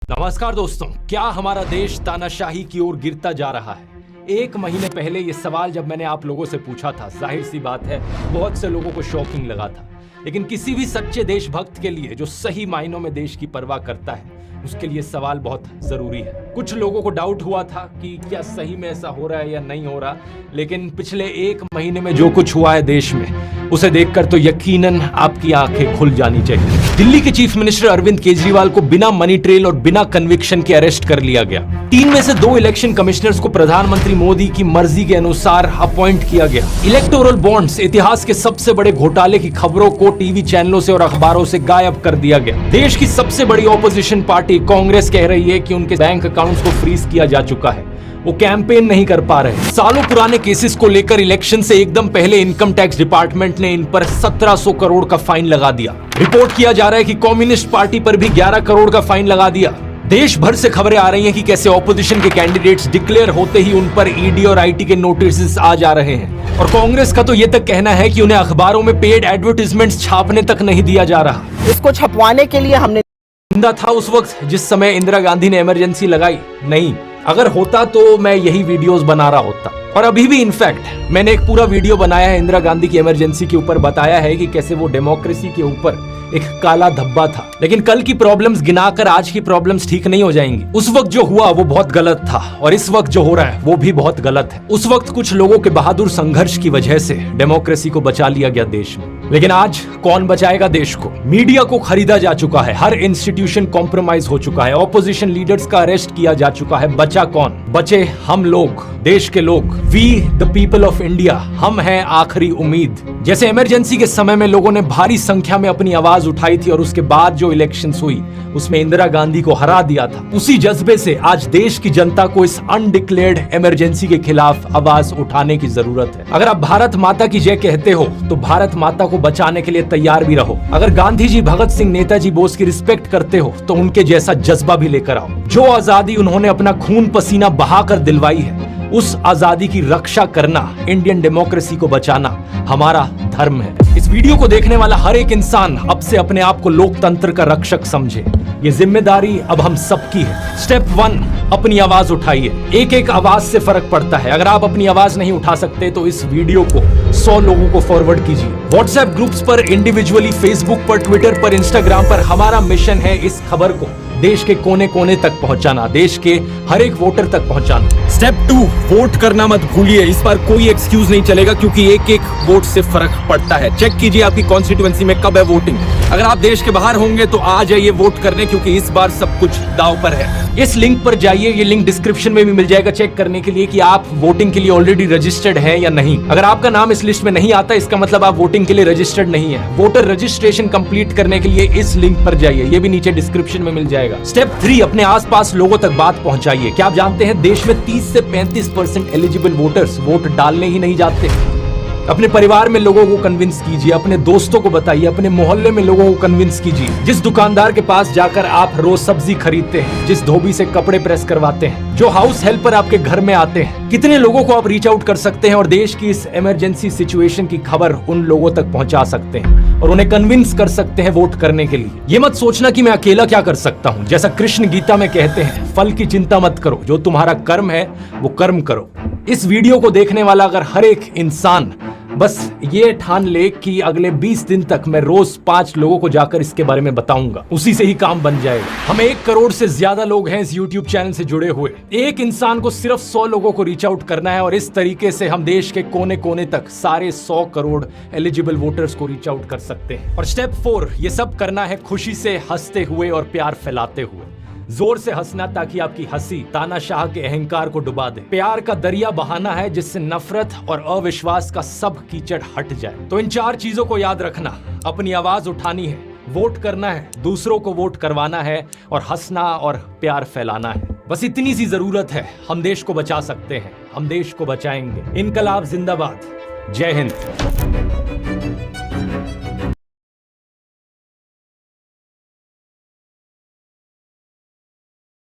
नमस्कार दोस्तों, क्या हमारा देश तानाशाही की ओर गिरता जा रहा है? 1 महीने पहले ये सवाल जब मैंने आप लोगों से पूछा था, जाहिर सी बात है बहुत से लोगों को शॉकिंग लगा था। लेकिन किसी भी सच्चे देशभक्त के लिए जो सही मायनों में देश की परवाह करता है, उसके लिए सवाल बहुत जरूरी है। कुछ लोगों को डाउट हुआ था कि क्या सही में ऐसा हो रहा है या नहीं हो रहा, लेकिन पिछले 1 महीने में जो कुछ हुआ है देश में, उसे देखकर तो यकीनन आपकी आंखें खुल जानी चाहिए। दिल्ली के चीफ मिनिस्टर अरविंद केजरीवाल को बिना मनी ट्रेल और बिना कन्विक्शन के अरेस्ट कर लिया गया। 3 में से 2 इलेक्शन कमिश्नर्स को प्रधानमंत्री मोदी की मर्जी के अनुसार अपॉइंट किया गया। इलेक्टोरल बॉन्ड्स, इतिहास के सबसे बड़े घोटाले की खबरों को टीवी चैनलों से और अखबारों से गायब कर दिया गया। देश की सबसे बड़ी ऑपोजिशन पार्टी कांग्रेस कह रही है कि उनके बैंक अकाउंट्स को फ्रीज किया जा चुका है, वो कैंपेन नहीं कर पा रहे। सालों पुराने केसेस को लेकर इलेक्शन से एकदम पहले इनकम टैक्स डिपार्टमेंट ने इन पर 1700 करोड़ का फाइन लगा दिया। रिपोर्ट किया जा रहा है कि कम्युनिस्ट पार्टी पर भी 11 करोड़ का फाइन लगा दिया। देश भर से खबरें आ रही हैं कि कैसे ऑपोजिशन के कैंडिडेट्स डिक्लेयर होते ही उन पर ईडी और आईटी के नोटिस आ जा रहे हैं। और कांग्रेस का तो ये तक कहना है कि उन्हें अखबारों में पेड एडवर्टाइजमेंट्स छापने तक नहीं दिया जा रहा। इसको छपवाने के लिए हमने था उस वक्त जिस समय इंदिरा गांधी ने इमरजेंसी लगाई, नहीं। अगर होता तो मैं यही वीडियोस बना रहा होता। और अभी भी इनफैक्ट मैंने एक पूरा वीडियो बनाया है इंदिरा गांधी की इमरजेंसी के ऊपर, बताया है कि कैसे वो डेमोक्रेसी के ऊपर एक काला धब्बा था। लेकिन कल की प्रॉब्लम्स गिनाकर आज की प्रॉब्लम्स ठीक नहीं हो जाएंगी। उस वक्त जो हुआ वो बहुत गलत था और इस वक्त जो हो रहा है वो भी बहुत गलत है। उस वक्त कुछ लोगों के बहादुर संघर्ष की वजह से डेमोक्रेसी को बचा लिया गया देश में, लेकिन आज कौन बचाएगा देश को? मीडिया को खरीदा जा चुका है, हर इंस्टीट्यूशन कॉम्प्रोमाइज हो चुका है, ऑपोजिशन लीडर्स का अरेस्ट किया जा चुका है। बचा कौन? बचे हम लोग, देश के लोग, we the people of India. हम हैं आखिरी उम्मीद। जैसे इमरजेंसी के समय में लोगों ने भारी संख्या में अपनी आवाज उठाई थी और उसके बाद जो इलेक्शंस हुई उसमें इंदिरा गांधी को हरा दिया था, उसी जज्बे से आज देश की जनता को इस अनडिक्लेयर्ड इमरजेंसी के खिलाफ आवाज उठाने की जरूरत है। अगर आप भारत माता की जय कहते हो तो भारत माता को बचाने के लिए तैयार भी रहो। अगर गांधी जी, भगत सिंह, नेताजी बोस की रिस्पेक्ट करते हो तो उनके जैसा जज्बा भी लेकर आओ। जो आजादी उन्होंने अपना खून पसीना बहाकर दिलवाई है, उस आजादी की रक्षा करना, इंडियन डेमोक्रेसी को बचाना हमारा धर्म है। इस वीडियो को देखने वाला हर एक इंसान अब से अपने आप को लोकतंत्र का रक्षक समझे। ये जिम्मेदारी अब हम सबकी है। स्टेप 1, अपनी आवाज उठाइए। एक आवाज से फर्क पड़ता है। अगर आप अपनी आवाज नहीं उठा सकते तो इस वीडियो को 100 लोगों को फॉरवर्ड कीजिए। व्हाट्सएप ग्रुप्स पर, इंडिविजुअली, फेसबुक पर, ट्विटर पर, इंस्टाग्राम पर। हमारा मिशन है इस खबर को देश के कोने कोने तक पहुंचाना, देश के हर एक वोटर तक पहुंचाना। स्टेप 2, वोट करना मत भूलिए। इस बार कोई एक्सक्यूज नहीं चलेगा क्योंकि एक वोट से फर्क पड़ता है। चेक कीजिए आपकी कॉन्स्टिट्यूएंसी में कब है वोटिंग। अगर आप देश के बाहर होंगे तो आ जाइए वोट करने, क्योंकि इस बार सब कुछ दांव पर है। इस लिंक पर जाइए, ये लिंक डिस्क्रिप्शन में भी मिल जाएगा, चेक करने के लिए कि आप वोटिंग के लिए ऑलरेडी रजिस्टर्ड है या नहीं। अगर आपका नाम इस लिस्ट में नहीं आता, इसका मतलब आप वोटिंग के लिए रजिस्टर्ड नहीं है। वोटर रजिस्ट्रेशन कंप्लीट करने के लिए इस लिंक पर जाइए, ये भी नीचे डिस्क्रिप्शन में मिल जाएगा। स्टेप 3, अपने आसपास लोगों तक बात पहुंचाइए। क्या आप जानते हैं देश में 30 से 35% एलिजिबल वोटर्स वोट डालने ही नहीं जाते। अपने परिवार में लोगों को कन्विंस कीजिए, अपने दोस्तों को बताइए, अपने मोहल्ले में लोगों को कन्विंस कीजिए। जिस दुकानदार के पास जाकर आप रोज सब्जी खरीदते हैं, जिस धोबी से कपड़े प्रेस करवाते हैं, जो हाउस हेल्पर आपके घर में आते हैं, कितने लोगों को आप रीच आउट कर सकते हैं और देश की इस इमरजेंसी सिचुएशन की खबर उन लोगों तक पहुंचा सकते हैं और उन्हें कन्विंस कर सकते हैं वोट करने के लिए। ये मत सोचना कि मैं अकेला क्या कर सकता हूं। जैसा कृष्ण गीता में कहते हैं, फल की चिंता मत करो, जो तुम्हारा कर्म है वो कर्म करो। इस वीडियो को देखने वाला अगर हर एक इंसान बस ये ठान ले कि अगले 20 दिन तक मैं रोज 5 लोगों को जाकर इसके बारे में बताऊंगा, उसी से ही काम बन जाएगा। हम 1 करोड़ से ज्यादा लोग हैं इस YouTube चैनल से जुड़े हुए। एक इंसान को सिर्फ 100 लोगों को रीच आउट करना है और इस तरीके से हम देश के कोने कोने तक सारे 100 करोड़ एलिजिबल वोटर्स को रीच आउट कर सकते हैं। और स्टेप 4, ये सब करना है खुशी से, हंसते हुए और प्यार फैलाते हुए। जोर से हंसना ताकि आपकी हंसी तानाशाह के अहंकार को डुबा दे। प्यार का दरिया बहाना है जिससे नफरत और अविश्वास का सब कीचड़ हट जाए। तो इन 4 चीजों को याद रखना। अपनी आवाज उठानी है, वोट करना है, दूसरों को वोट करवाना है और हंसना और प्यार फैलाना है। बस इतनी सी जरूरत है। हम देश को बचा सकते हैं, हम देश को बचाएंगे। इनकलाब जिंदाबाद। जय हिंद।